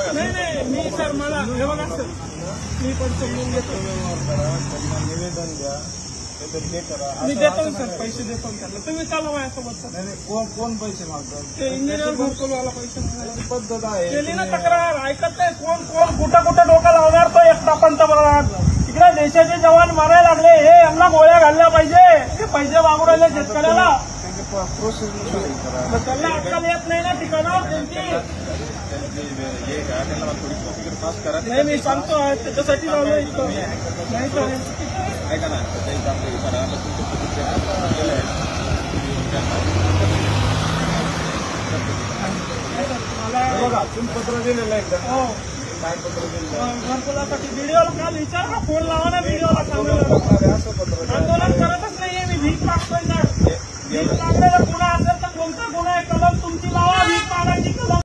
नाही नाही मी सर मला हे बघा सर मी पण समजून घेतो निवेदन द्या ते करा मी देतो सर पैसे देतो त्यांना तुम्ही चालू माझ्यासोबत सर नाही कोण पैसे मागतात ते इंजिनियर घरकुलवाला पैसे मागायला पद्धत आहे केली ना तक्रार ऐकत नाही कोण कुठं कुठं डोका लावणार तो एकटा पंतप्रधान इकडे देशाचे जवान मारायला लागले हे यांना गोळ्या घालल्या पाहिजे हे पैसे मागू राहिले शेतकऱ्याला प्रोसेस त्यांना अक्कल येत नाही ना ठिकाणावर त्यांची नाही मी सांगतो त्याच्यासाठी लावलं इथं नाही चालेल ऐका ना बघा तुम्ही पत्र दिलेलं आहे एकदा हो काय पत्र दिलेलं घरकुलासाठी व्हिडिओला काल विचार ना फोन लावा ना व्हिडिओला सांगतो असं पत्र आंदोलन करतच नाहीये मी भीक मागतोय सर भीक मागलेलं पुन्हा असं